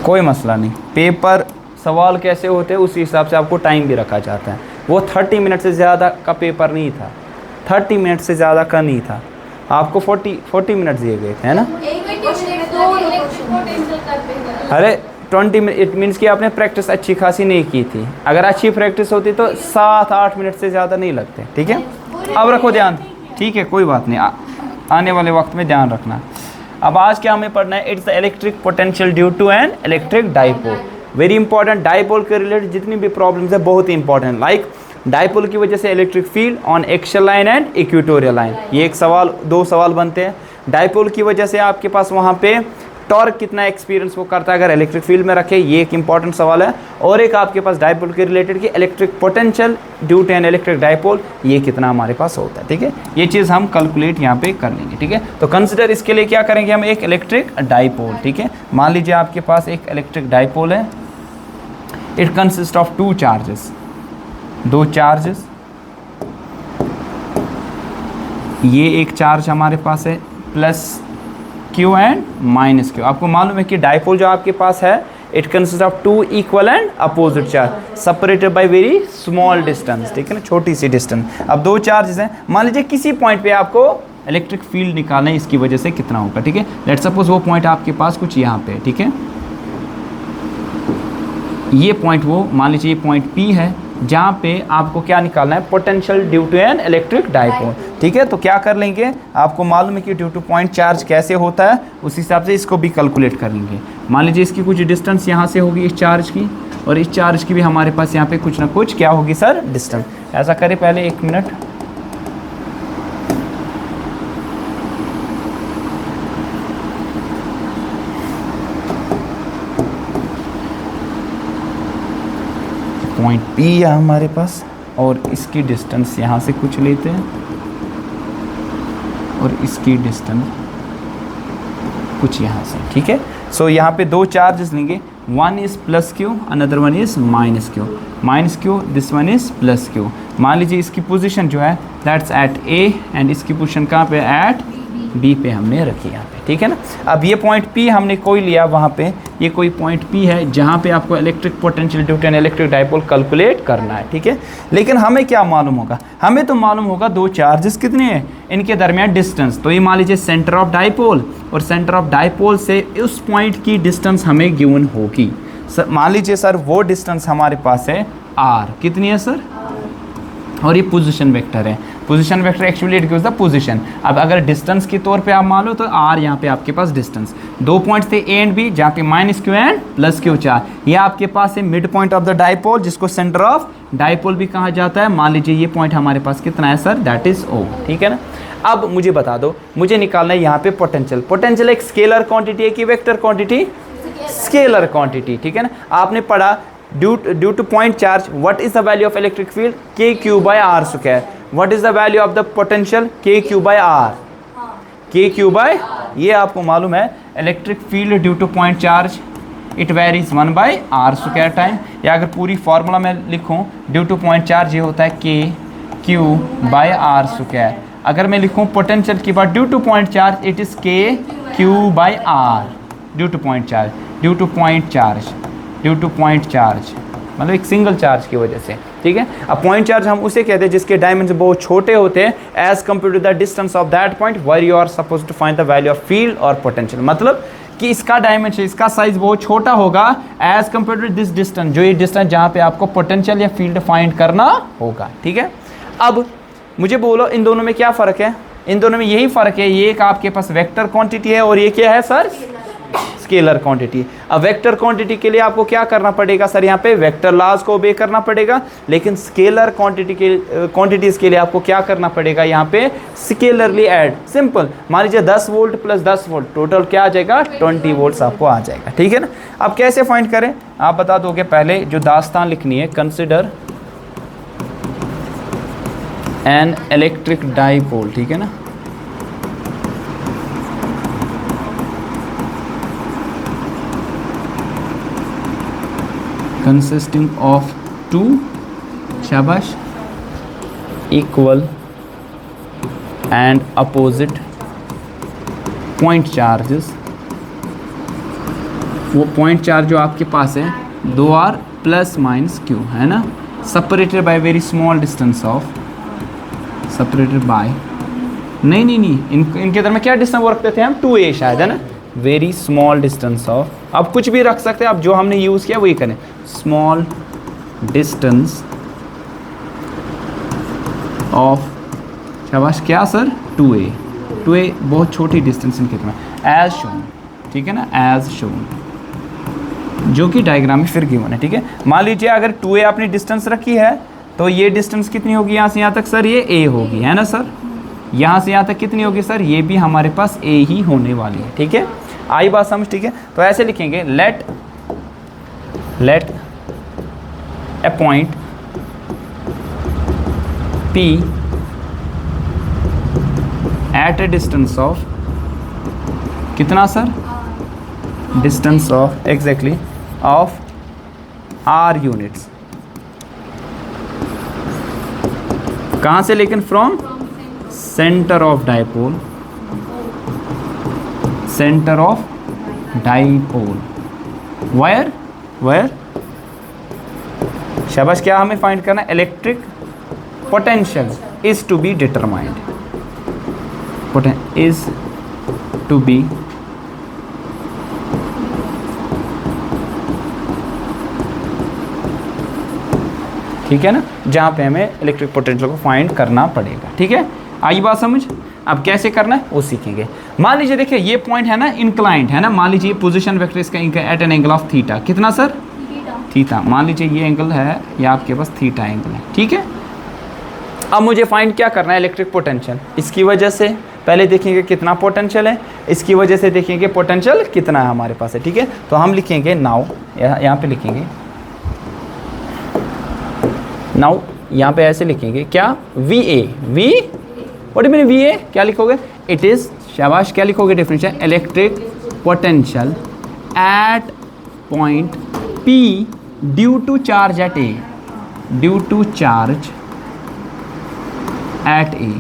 कोई मसला नहीं, पेपर सवाल कैसे होते हैं उसी हिसाब से आपको टाइम भी रखा जाता है। वो 30 मिनट से ज़्यादा का पेपर नहीं था, 30 मिनट से ज़्यादा का नहीं था, आपको 40 मिनट दिए गए थे, है ना। अरे 20 मिनट, इट मीन्स कि आपने प्रैक्टिस अच्छी खासी नहीं की थी। अगर अच्छी प्रैक्टिस होती तो 7-8 मिनट से ज़्यादा नहीं लगते, ठीक है। अब रखो ध्यान, ठीक है, कोई बात नहीं, आने वाले वक्त में ध्यान रखना। अब आज क्या हमें पढ़ना है, it's the electric potential due to an electric dipole. Very important, dipole के रिलेटेड जितनी भी प्रॉब्लम्स है बहुत ही इंपॉर्टेंट। लाइक डाइपोल की वजह से electric field on axial line and equatorial line, ये एक सवाल, 2 सवाल बनते हैं। डाइपोल की वजह से आपके पास वहाँ पे टॉर्क कितना एक्सपीरियंस वो करता है अगर इलेक्ट्रिक फील्ड में रखे, ये एक इंपॉर्टेंट सवाल है। और एक आपके पास डाइपोल के रिलेटेड कि electric potential due to an electric dipole, ये कितना हमारे पास होता है, ठीक है। ये चीज़ हम कैलकुलेट यहाँ पे कर लेंगे, ठीक है। तो कंसिडर इसके लिए क्या करेंगे हम, एक इलेक्ट्रिक डाइपोल, ठीक है। मान लीजिए आपके पास एक इलेक्ट्रिक डाइपोल है, it consist of 2 charges, 2 charges. ये एक चार्ज हमारे पास है plus Q and minus Q। आपको मालूम है कि डाइपोल जो आपके पास है it consist of 2 equal and opposite charge separated by very small distance, ठीक है ना, छोटी सी डिस्टेंस। अब 2 चार्जेस हैं, मान लीजिए किसी पॉइंट पे आपको इलेक्ट्रिक फील्ड निकालना है, इसकी वजह से कितना होगा, ठीक है। लेट सपोज वो पॉइंट आपके पास कुछ यहाँ पे, ठीक है, ये पॉइंट, वो मान लीजिए ये पॉइंट P है जहाँ पे आपको क्या निकालना है, potential due to an electric dipole, ठीक है। तो क्या कर लेंगे, आपको मालूम है कि ड्यू टू पॉइंट चार्ज कैसे होता है, उस हिसाब से इसको भी कैलकुलेट कर लेंगे। मान लीजिए इसकी कुछ डिस्टेंस यहाँ से होगी इस चार्ज की, और इस चार्ज की भी हमारे पास यहाँ पे कुछ ना कुछ क्या होगी सर, डिस्टेंस। ऐसा करें पहले 1 मिनट, पॉइंट P है हमारे पास, और इसकी डिस्टेंस यहाँ से कुछ लेते हैं, और इसकी डिस्टेंस कुछ यहाँ से, ठीक है। सो यहाँ पे 2 चार्जेस लेंगे, one is plus Q, another one is minus Q, this one is plus Q। मान लीजिए इसकी पोजीशन जो है दैट्स एट A एंड इसकी पोजीशन कहाँ पे, एट B पे हमने रखी यहाँ पे, ठीक है ना। अब ये पॉइंट P हमने कोई लिया वहाँ पे, ये कोई पॉइंट P है जहाँ पे आपको electric potential due to an electric dipole calculate करना है, ठीक है। लेकिन हमें क्या मालूम होगा, हमें तो मालूम होगा 2 चार्जेस कितने हैं, इनके दरमियान डिस्टेंस। तो ये मान लीजिए सेंटर ऑफ डाइपोल, और सेंटर ऑफ डाइपोल से उस पॉइंट की डिस्टेंस हमें गिवन होगी। सर मान लीजिए सर वो डिस्टेंस हमारे पास है R, कितनी है सर, और ये पोजीशन वेक्टर है, position vector actually it gives the position. अब अगर डिस्टेंस के तौर पे आप मान लो तो R यहाँ पे आपके पास डिस्टेंस, 2 पॉइंट्स थे A एंड B जहाँ पे minus Q and plus Q charge, ये आपके पास है mid point of the dipole जिसको सेंटर ऑफ डाइपोल भी कहा जाता है। मान लीजिए ये पॉइंट हमारे पास कितना है सर, दैट इज O, ठीक है ना। अब मुझे बता दो, मुझे निकालना है यहाँ पे पोटेंशियल। पोटेंशियल एक स्केलर क्वांटिटी है कि वेक्टर क्वांटिटी, स्केलर क्वांटिटी, ठीक है ना। आपने पढ़ा due to point charge what is the value of electric field, kq by r square, what is the value of the potential, kq by r, kq by, ये आपको मालूम है electric field due to point charge it varies 1 by r square time, या अगर पूरी formula में लिखूं due to point charge ये होता है k q by r square. अगर मैं लिखूं पोटेंशियल की बात due to point charge it is k q by r, due to point charge, due to point charge, due to point charge मतलब एक सिंगल चार्ज की वजह से, ठीक है। अब पॉइंट चार्ज हम उसे कहते हैं जिसके डायमेंशन बहुत छोटे होते हैं as compare to the distance of that point where you are suppose to find the value of field और पोटेंशियल। मतलब कि इसका डायमेंशन, इसका साइज बहुत छोटा होगा as compare to this distance, जो ये डिस्टेंस जहाँ पे आपको पोटेंशियल या फील्ड फाइंड करना होगा, ठीक है। अब मुझे बोलो इन दोनों में क्या फ़र्क है, इन दोनों में यही फ़र्क है, ये एक आपके पास वेक्टर क्वांटिटी है और ये क्या है सर, स्केलर क्वांटिटी। अब वेक्टर क्वांटिटी के लिए आपको क्या करना पड़ेगा सर, यहाँ पे वेक्टर लॉज को ओबे करना पड़ेगा, लेकिन स्केलर क्वांटिटी के क्वांटिटीज़ के लिए आपको क्या करना पड़ेगा, यहाँ पे स्केलरली ऐड। सिंपल, मान लीजिए 10 वोल्ट प्लस 10 वोल्ट टोटल क्या आ जाएगा, 20 वोल्ट्स आपको आ जाएगा, ठीक है ना। अब कैसे फाइंड करें आप बता दोगे, पहले जो दास्तान लिखनी है, कंसिडर एन इलेक्ट्रिक डाइपोल, ठीक है ना। consisting of 2 shabash equal and opposite point charges वो पॉइंट चार्ज जो आपके पास है 2r प्लस माइनस क्यू है ना, separated by very small distance of, separated by, नहीं इनके दरमियान क्या डिस्टेंस वो रखते थे हम, 2a शायद है ना, वेरी स्मॉल डिस्टेंस ऑफ, अब कुछ भी रख सकते हैं, अब जो हमने यूज़ किया वही करें, स्मॉल डिस्टेंस ऑफ, शाबाश, क्या सर, 2a बहुत छोटी डिस्टेंस इनके दरमियान, एज शोन, ठीक है ना, एज शोन, जो कि डायग्राम में फिर गिवन है, ठीक है। मान लीजिए अगर 2a आपने डिस्टेंस रखी है तो ये डिस्टेंस कितनी होगी यहाँ से यहाँ तक सर, ये a होगी, है ना सर, यहाँ से यहाँ तक कितनी होगी सर, ये भी हमारे पास a ही होने वाली है, ठीक है, आई बात समझ, ठीक है। तो ऐसे लिखेंगे, let a point P at a distance of, कितना sir, distance of exactly of r units, कहाँ से, लेकिन from centre of dipole, centre of dipole, वायर शाबाश, क्या हमें फाइंड करना है, electric potential is to be determined, is to be ठीक है ना, जहाँ पे हमें इलेक्ट्रिक पोटेंशियल को फाइंड करना पड़ेगा, ठीक है, आई बात समझ। अब कैसे करना है वो सीखेंगे। मान लीजिए देखिए ये पॉइंट है ना इंक्लाइंड है ना, मान लीजिए पोजीशन वेक्टर इसका at an angle of theta, कितना सर, थीटा, मान लीजिए ये एंगल है, ये आपके पास थीटा एंगल है, ठीक है। अब मुझे फाइंड क्या करना है, इलेक्ट्रिक पोटेंशियल, इसकी वजह से पहले देखेंगे कितना पोटेंशियल है, इसकी वजह से देखेंगे पोटेंशियल कितना है हमारे पास है, ठीक है। तो हम लिखेंगे नाउ, यहाँ पे लिखेंगे नाउ, यहाँ पे ऐसे लिखेंगे क्या, VA, what do mean VA, क्या लिखोगे, इट इज, शाबाश, क्या लिखोगे, differential electric potential at point P due to charge at A, due to charge at A,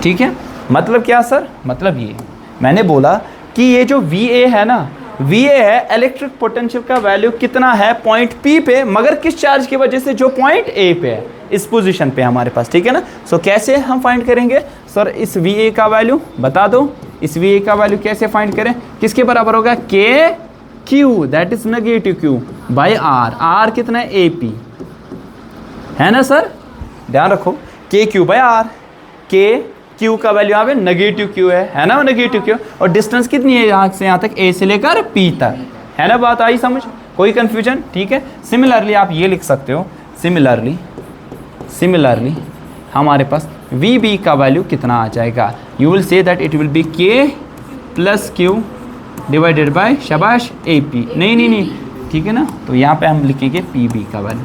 ठीक है। मतलब क्या सर, मतलब ये मैंने बोला कि ये जो VA है ना, VA है इलेक्ट्रिक पोटेंशियल का वैल्यू कितना है पॉइंट P पे, मगर किस चार्ज की वजह से, जो पॉइंट A पे है, इस पोजीशन पे हमारे पास, ठीक है ना। सो कैसे हम फाइंड करेंगे सर, इस VA का वैल्यू बता दो, इस VA का वैल्यू कैसे फाइंड करें, किसके बराबर होगा, KQ, that is negative Q by R कितना है, AP, है ना सर, ध्यान रखो, KQ बाई R, Q का वैल्यू यहाँ पे नेगेटिव Q है ना, नेगेटिव Q, और डिस्टेंस कितनी है यहाँ से यहाँ तक, A से लेकर P तक, है ना, बात आई समझ, कोई कंफ्यूजन, ठीक है। सिमिलरली आप ये लिख सकते हो, सिमिलरली हमारे पास VB का वैल्यू कितना आ जाएगा, you will say that it will B K plus Q divided by, शाबाश, AP, नहीं, ठीक है ना। तो यहाँ पे हम लिखेंगे PB का वैल्यू,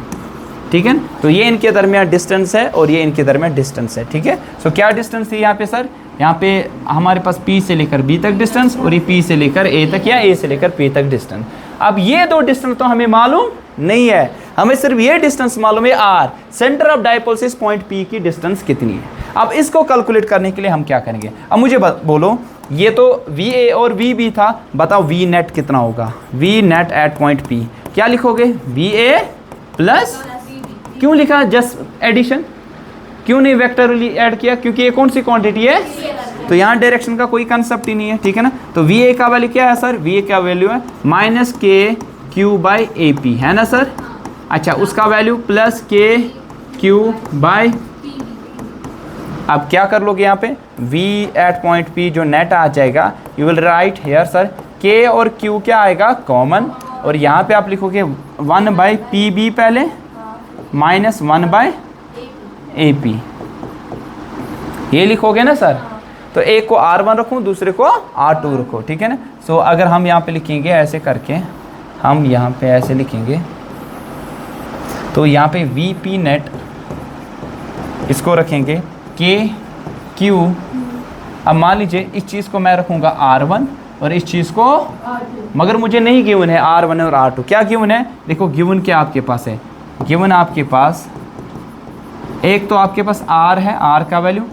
ठीक है। तो ये इनके दरमियान डिस्टेंस है और ये इनके दरमियान डिस्टेंस है, ठीक है। सो क्या डिस्टेंस है यहाँ पे सर, यहाँ पे हमारे पास P से लेकर B तक डिस्टेंस, और ये P से लेकर A तक या A से लेकर P तक डिस्टेंस। अब ये दो डिस्टेंस तो हमें मालूम नहीं है, हमें सिर्फ ये डिस्टेंस मालूम है, R, सेंटर ऑफ डाइपोल से इस पॉइंट P की डिस्टेंस कितनी है। अब इसको कैलकुलेट करने के लिए हम क्या करेंगे, अब मुझे बोलो, ये तो VA और VB था, बताओ V नेट कितना होगा, V net at point P, क्या लिखोगे, VA प्लस, क्यों लिखा जस्ट एडिशन, क्यों नहीं वेक्टरली ऐड किया, क्योंकि ये कौन सी क्वांटिटी है, तो यहाँ डायरेक्शन का कोई कंसेप्ट ही नहीं है, ठीक है ना। तो VA का वैल्यू क्या है सर, VA का वैल्यू है माइनस KQ बाई AP, है ना सर, अच्छा, उसका वैल्यू प्लस KQ बाई, अब क्या कर लोगे यहाँ पे, V एट पॉइंट P जो नेट आ जाएगा, you will write here sir, K और Q क्या आएगा, कॉमन, और यहाँ पे आप लिखोगे 1 बाई PB पहले माइनस 1 बाय AP, ये लिखोगे ना सर। तो एक को R1 रखूँ, दूसरे को R2 रखो, ठीक है ना। सो अगर हम यहाँ पे लिखेंगे ऐसे करके, हम यहाँ पे ऐसे लिखेंगे, तो यहाँ पे VP नेट इसको रखेंगे KQ, अब मान लीजिए इस चीज़ को मैं रखूँगा R1 और इस चीज़ को, मगर मुझे नहीं गिवन है R1 और R2, क्या गिवन है, देखो गिवन क्या आपके पास है, गिवन आपके पास एक तो आपके पास R है, R का वैल्यू,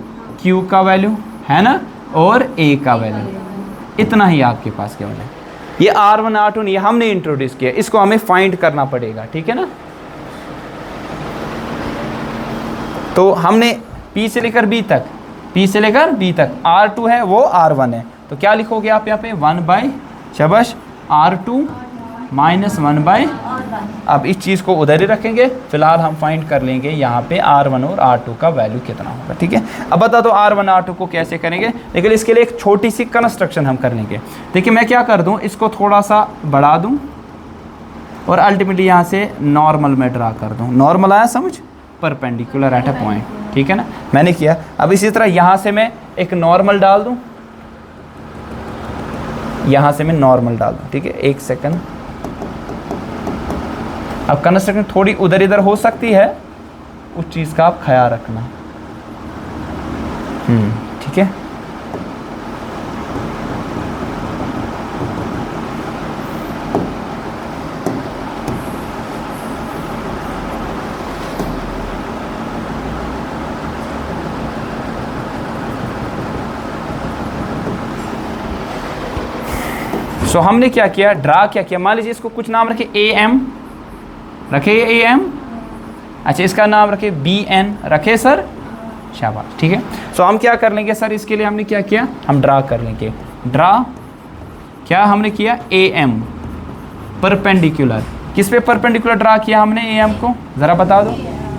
Q का वैल्यू, है ना, और ए का वैल्यू, इतना ही आपके पास केवल है। ये R1 R2 ये हमने इंट्रोड्यूस किया, इसको हमें फाइंड करना पड़ेगा, ठीक है ना। तो हमने P से लेकर B तक, P से लेकर B तक R2 है वो R1 है, तो क्या लिखोगे आप यहाँ पे 1/शाबाश R2 माइनस 1/। अब इस चीज़ को उधर ही रखेंगे, फिलहाल हम फाइंड कर लेंगे यहाँ पे R1 और R2 का वैल्यू कितना होगा, ठीक है। अब बता दो R1 R2 को कैसे करेंगे, लेकिन इसके लिए एक छोटी सी कंस्ट्रक्शन हम कर लेंगे। देखिए मैं क्या कर दूँ, इसको थोड़ा सा बढ़ा दूँ और अल्टीमेटली यहाँ से नॉर्मल में ड्रा कर दूँ। नॉर्मल आया समझ, परपेंडिकुलर एट अ पॉइंट, ठीक है ना, मैंने किया। अब इसी तरह यहाँ से मैं एक नॉर्मल डाल दूँ, यहाँ से मैं नॉर्मल डाल दूँ, ठीक है। एक सेकंड, अब कंस्ट्रक्शन थोड़ी उधर इधर हो सकती है, उस चीज़ का आप ख्याल रखना, ठीक है। सो हमने क्या किया, ड्रा क्या किया, मान लीजिए इसको कुछ नाम रखे AM, रखे AM, अच्छा इसका नाम रखे BN, रखे सर, शाबाश, ठीक है। सो हम क्या कर लेंगे सर, इसके लिए हमने क्या किया, हम ड्रा कर लेंगे। ड्रा क्या हमने किया, AM परपेंडिकुलर, किस पे परपेंडिकुलर ड्रा किया हमने AM को, ज़रा बता दो।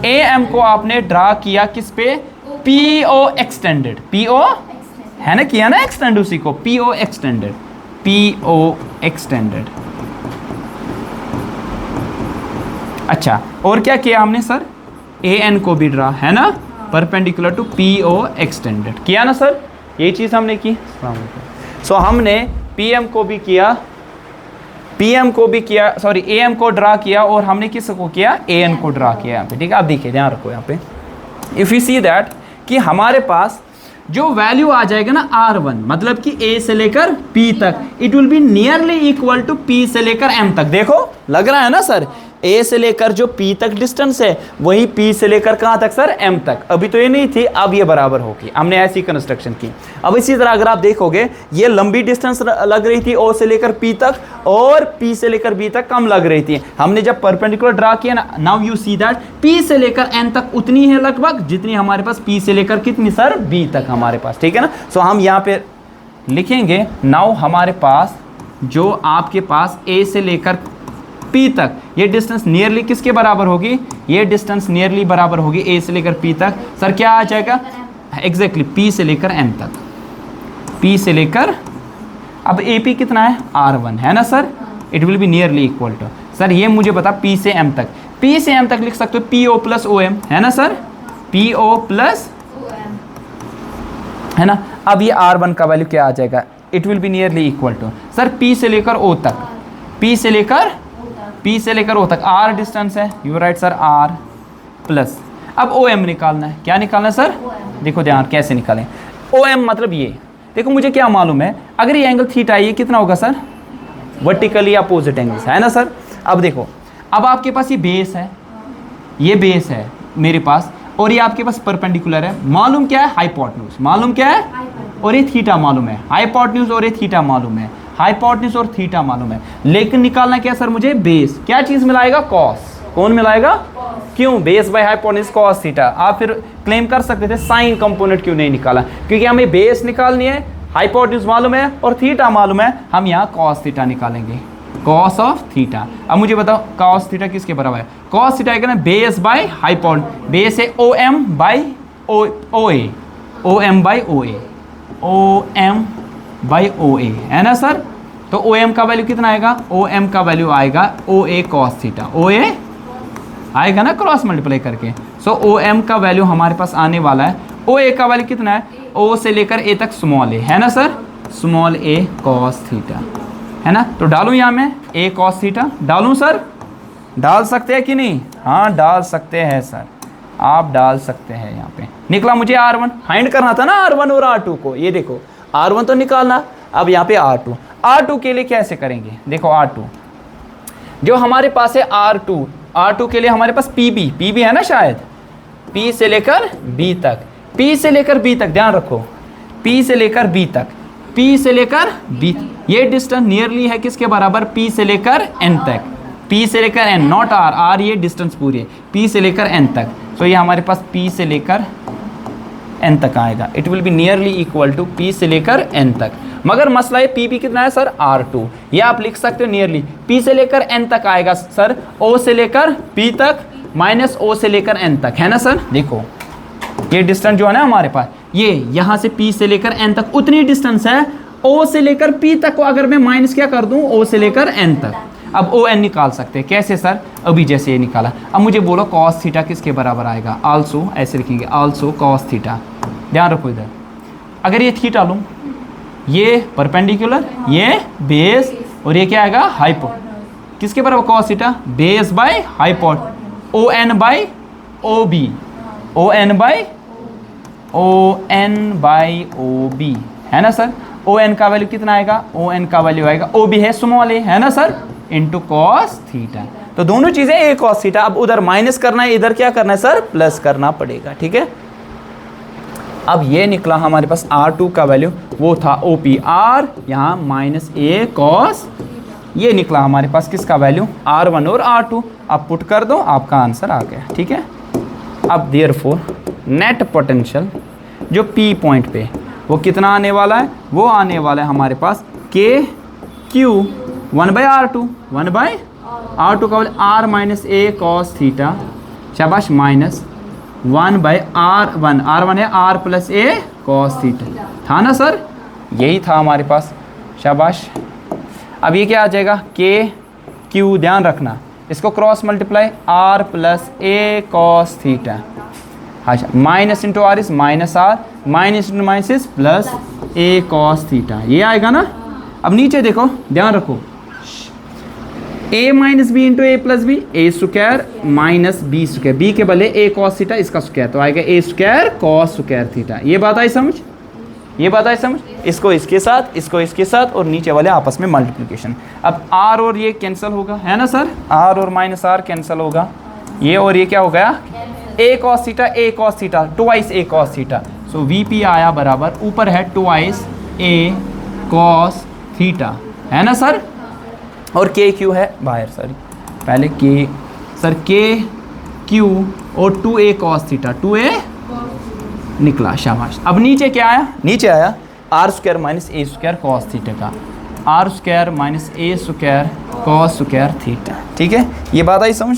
AM को आपने ड्रा किया किस पे, PO एक्सटेंडेड, PO है ना, किया ना एक्सटेंड उसी को, PO एक्सटेंडेड, PO एक्सटेंडेड। अच्छा और क्या किया हमने सर, AN को भी ड्रा, है ना, परपेंडिकुलर टू PO एक्सटेंडेड, किया ना सर, ये चीज़ हमने की। सो हमने PM को भी किया, सॉरी AM को ड्रा किया, और हमने किस को किया, AN को ड्रा किया यहाँ पे, ठीक है। आप देखिए ध्यान रखो यहाँ पे, इफ़ यू सी दैट कि हमारे पास जो वैल्यू आ जाएगा ना R1, मतलब कि A से लेकर P तक, it will be nearly equal to P से लेकर M तक। देखो लग रहा है ना सर, A से लेकर जो P तक डिस्टेंस है वही P से लेकर कहाँ तक सर, M तक। अभी तो ये नहीं थी, अब ये बराबर होगी, हमने ऐसी कंस्ट्रक्शन की। अब इसी तरह अगर आप देखोगे, ये लंबी डिस्टेंस लग रही थी O से लेकर P तक, और P से लेकर B तक कम लग रही थी। हमने जब परपेंडिकुलर ड्रा किया ना, now you see that P से लेकर N तक उतनी है लगभग जितनी हमारे पास P से लेकर कितनी सर, B तक हमारे पास, ठीक है ना। सो हम यहाँ पे लिखेंगे, नाउ हमारे पास जो आपके पास A से लेकर P तक ये डिस्टेंस नियरली किसके बराबर होगी, ये डिस्टेंस नियरली बराबर होगी A से लेकर P तक, सर क्या आ जाएगा, एग्जैक्टली P से लेकर M तक, P से लेकर, अब AP कितना है, R1 है ना sir, it will be nearly equal to, sir ये मुझे बता P से M तक, P से M तक लिख सकते हो PO प्लस OM, है ना सर, PO प्लस है ना। अब ये R1 का वैल्यू क्या आ जाएगा, it will be nearly equal to, sir P से लेकर O तक, P से लेकर O तक R डिस्टेंस है, you right sir, R plus, अब OM निकालना है, क्या निकालना है सर, देखो ध्यान कैसे निकालें, OM मतलब ये, देखो मुझे क्या मालूम है, अगर ये एंगल थीटा ये कितना होगा सर, वर्टिकली अपोजिट एंगल्स, है ना सर। अब देखो, अब आपके पास ये बेस है, ये बेस है मेरे पास, और ये आपके पास परपेंडिकुलर है, मालूम क्या है, हाइपोटेन्यूज, मालूम क्या है, और ये थीटा मालूम है, हाइपोटेन्यूज और ये थीटा मालूम है, हाइपोटेन्यूज और थीटा मालूम है, लेकिन निकालना क्या सर मुझे, बेस, क्या चीज़ मिलाएगा, कॉस, कौन मिलाएगा, क्यों, base by hypotenuse cos theta. आप फिर क्लेम कर सकते थे साइन कंपोनेंट क्यों नहीं निकाला, क्योंकि हमें बेस निकालनी है, हाइपोटेन्यूज मालूम है और थीटा मालूम है, हम यहाँ कॉस थीटा निकालेंगे, कॉस ऑफ थीटा। अब मुझे बताओ कॉस थीटा किसके बराबर है, कॉस थीटा है बेस बाय हाइपोटेन्यूज, बेस है OM by OA, OM by OA, OM by OA, है ना सर। तो OM का वैल्यू कितना आएगा, OM का वैल्यू आएगा OA cos थीटा, OA आएगा ना क्रॉस मल्टीप्लाई करके। सो OM का वैल्यू हमारे पास आने वाला है, OA का वैल्यू कितना है, O से लेकर A तक स्मॉल a, है ना sir, small a cos theta, है ना। तो डालूं यहाँ में A cos थीटा, डालूं सर, डाल सकते हैं कि नहीं, हाँ डाल सकते हैं सर, आप डाल सकते हैं। यहाँ पे निकला मुझे R1, फाइंड करना था ना R1 और R2 को, ये देखो R1 तो निकालना, अब यहाँ पे R2, R2 के लिए कैसे करेंगे, देखो R2 जो हमारे पास है R2 के लिए हमारे पास PB है ना शायद, P से लेकर B तक, P से लेकर B तक, ध्यान रखो P से लेकर B तक, P से लेकर B, ये डिस्टेंस नियरली है किसके बराबर, P से लेकर N तक, P से लेकर N, नॉट R, R ये डिस्टेंस पूरी है, P से लेकर N तक। तो ये हमारे पास P से लेकर N तक आएगा, it will be nearly equal to P से लेकर N तक। मगर मसला है P कितना है सर, R2, ये आप लिख सकते हो नियरली, P से लेकर N तक आएगा सर, O से लेकर P तक माइनस O से लेकर N तक, है ना सर। देखो ये डिस्टेंस जो है ना हमारे पास, ये यहाँ से P से लेकर N तक उतनी डिस्टेंस है, O से लेकर P तक को अगर मैं माइनस क्या कर दूँ, O से लेकर N तक। अब O N निकाल सकते हैं कैसे सर, अभी जैसे ये निकाला। अब मुझे बोलो cos थीटा किसके बराबर आएगा, आल्सो, ऐसे लिखेंगे आल्सो cos थीटा। ध्यान रखो इधर, अगर ये थीटा लूँ, ये परपेंडिकुलर, ये बेस, और ये क्या आएगा हाइपो, किसके बराबर cos theta, base by hypot, ON by OB, ON by OB, है ना सर। ON का वैल्यू कितना आएगा, ON का वैल्यू आएगा, OB है स्मॉल ए, है ना सर, इंटू cos थीटा। तो दोनों चीजें a cos थीटा, अब उधर माइनस करना है, इधर क्या करना है सर, प्लस करना पड़ेगा, ठीक है। अब ये निकला हमारे पास R2 का वैल्यू, वो था OPR, यहाँ माइनस a cos, ये निकला हमारे पास किसका वैल्यू, R1 और R2। अब पुट कर दो, आपका आंसर आ गया, ठीक है। अब देयरफॉर नेट पोटेंशियल जो P पॉइंट पे वो कितना आने वाला है, वो आने वाला है हमारे पास KQ 1/R2, 1/R2 का value R minus a cos theta, शाबाश, माइनस 1/R1, R1 है R plus a cos theta, था ना सर, यही था हमारे पास, शाबाश। अब ये क्या आ जाएगा, KQ, ध्यान रखना इसको cross multiply, R plus a cos theta, अच्छा, minus into R is minus R, minus into minus is plus a cos theta, ये आएगा ना। अब नीचे देखो, ध्यान रखो, a minus b into a plus b, a square minus b square, b के बदले a cos थीटा, इसका स्क्वायर, तो आएगा a square cos square theta. ये बात आई समझ, ये बात आई समझ, इसको इसके साथ, इसको इसके साथ, और नीचे वाले आपस में मल्टीप्लिकेशन। अब R और ये कैंसिल होगा, है ना सर, R और माइनस R कैंसिल होगा, ये और ये क्या हो गया, a cos theta, a cos theta, twice a cos theta. So VP आया बराबर, ऊपर है ट्वाइस a cos थीटा, है ना सर, और KQ है बाहर, सर पहले K, सर KQ और 2a cos थीटा, 2a निकला, शाबाश। अब नीचे क्या आया, नीचे आया R square minus a square cos theta का, R square minus a square cos square theta, ठीक है। ये बात आई समझ,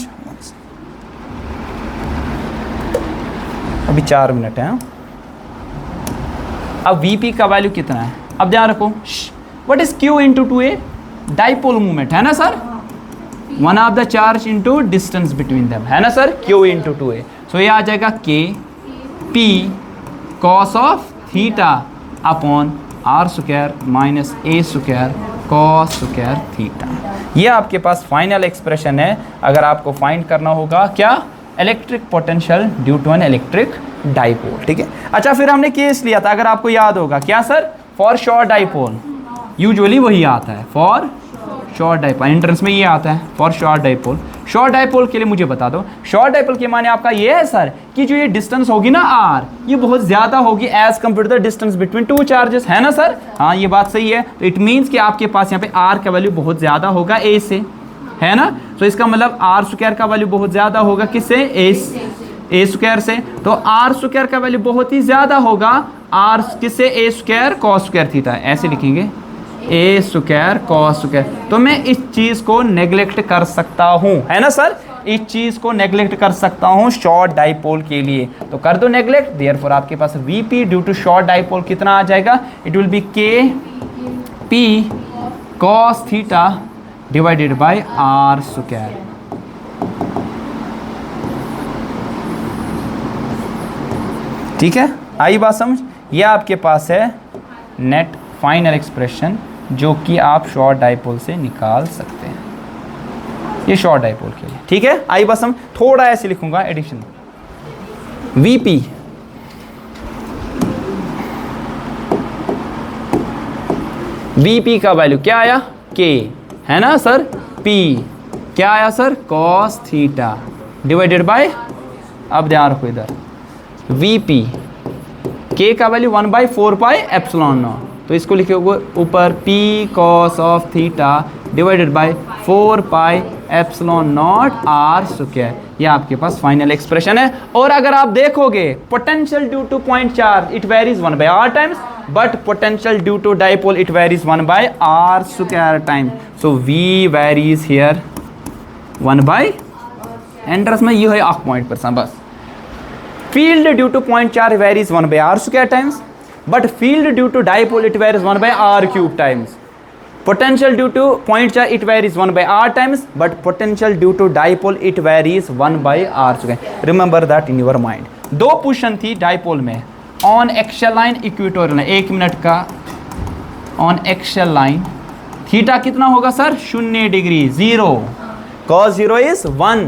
अभी 4 मिनट है। अब VP का वैल्यू कितना है, अब ध्यान रखो, what is Q into 2a, dipole movement, है ना sir, one of the charge into distance between them, है ना सर, Q इंटू 2a। सो ये आ जाएगा KP cos of theta upon R square minus a square cos square theta. ये आपके पास final expression है, अगर आपको फाइंड करना होगा क्या, electric potential due to an electric dipole, ठीक है। अच्छा, फिर हमने केस लिया था, अगर आपको याद होगा, क्या sir, for short dipole, usually वही आता है, फॉर शॉर्ट डाइपोल, एंट्रेंस में ये आता है, for short dipole. Short dipole के लिए मुझे बता दो, शॉर्ट डाइपोल के माने आपका ये है सर कि जो ये डिस्टेंस होगी ना R, ये बहुत ज़्यादा होगी as compare to the distance between two charges, है ना सर, हाँ ये बात सही है। तो इट मीन्स कि आपके पास यहाँ पे R का वैल्यू बहुत ज़्यादा होगा A से, है ना, तो इसका मतलब R स्क्वायर का वैल्यू बहुत ज़्यादा होगा किससे, A स्क्वायर से। तो R स्क्वायर का वैल्यू बहुत ही ज़्यादा होगा R किससे, A square cos square theta, ऐसे लिखेंगे A स्क्वायर cos स्क्वायर। तो मैं इस चीज़ को नेग्लेक्ट कर सकता हूँ, है ना सर, इस चीज़ को नेग्लेक्ट कर सकता हूँ शॉर्ट डाइपोल के लिए, तो कर दो नेग्लेक्ट। देयरफॉर आपके पास VP due to short dipole कितना आ जाएगा, it will be KP cos theta divided by R square. ठीक है, आई बात समझ। यह आपके पास है नेट फाइनल एक्सप्रेशन जो कि आप शॉर्ट डाइपोल से निकाल सकते हैं, ये शॉर्ट डाइपोल के लिए। ठीक है, आई बात समझ। थोड़ा ऐसे लिखूंगा एडिशन, VP का वैल्यू क्या आया, K, है ना सर, P क्या आया sir, cos theta divided bye, अब ध्यान रखो इधर, VP k का वैल्यू 1/4 पाई एप्सिलॉन नॉट, तो इसको लिखोगे ऊपर p cos of theta divided bye 4 pi epsilon naught r square. ये आपके पास फाइनल एक्सप्रेशन है। और अगर आप देखोगे potential due to point charge it varies 1/r times, but potential due to dipole it varies 1/r square time. So v varies here 1/, entrance में ये है 8 पॉइंट % बस। Field due to point charge varies 1/r square times, but field due to dipole it varies 1/r cube times. Potential due to point charge it varies 1/r times, but potential due to dipole it varies 1/r square. Remember that in your mind. दो position थी dipole में, on axial line equatorial line, 1 minute का on axial line, theta कितना होगा sir 0 degree 0, cos 0 is 1,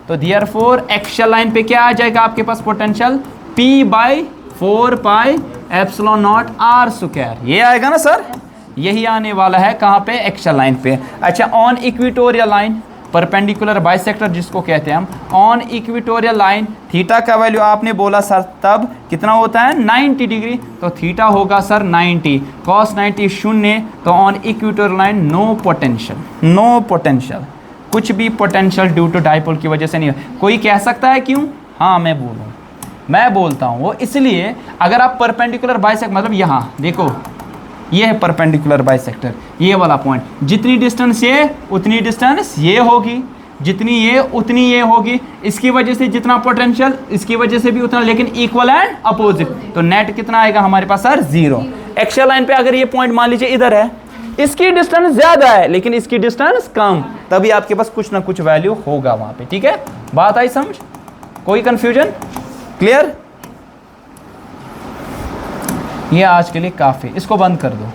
तो therefore axial line पे क्या आ जाएगा आपके पास potential p/4 pi epsilon naught r square, ये आएगा ना सर, यही आने वाला है कहाँ पे एक्सियल लाइन पे। अच्छा on equatorial line perpendicular bisector जिसको कहते हैं हम, ऑन इक्वेटोरियल लाइन थीटा का वैल्यू आपने बोला सर तब कितना होता है 90 डिग्री, तो थीटा होगा सर 90, cos 90 0, तो on equatorial line no potential, कुछ भी पोटेंशियल ड्यू टू डाइपोल की वजह से नहीं है। कोई कह सकता है क्यों, हाँ मैं बोलता हूँ वो इसलिए, अगर आप परपेंडिकुलर बाइसेक्टर मतलब यहाँ देखो ये है परपेंडिकुलर बाइसेक्टर, ये वाला पॉइंट, जितनी डिस्टेंस ये उतनी डिस्टेंस ये होगी, जितनी ये उतनी ये होगी, इसकी वजह से जितना पोटेंशियल इसकी वजह से भी उतना, लेकिन इक्वल एंड अपोजिट, तो नेट कितना आएगा हमारे पास सर 0। एक्सियल लाइन पे अगर ये पॉइंट मान लीजिए इधर है, इसकी डिस्टेंस ज्यादा है लेकिन इसकी डिस्टेंस कम, तभी आपके पास कुछ ना कुछ वैल्यू होगा वहां पे। ठीक है, बात आई समझ, कोई कंफ्यूजन, क्लियर? ये आज के लिए काफ़ी, इसको बंद कर दो।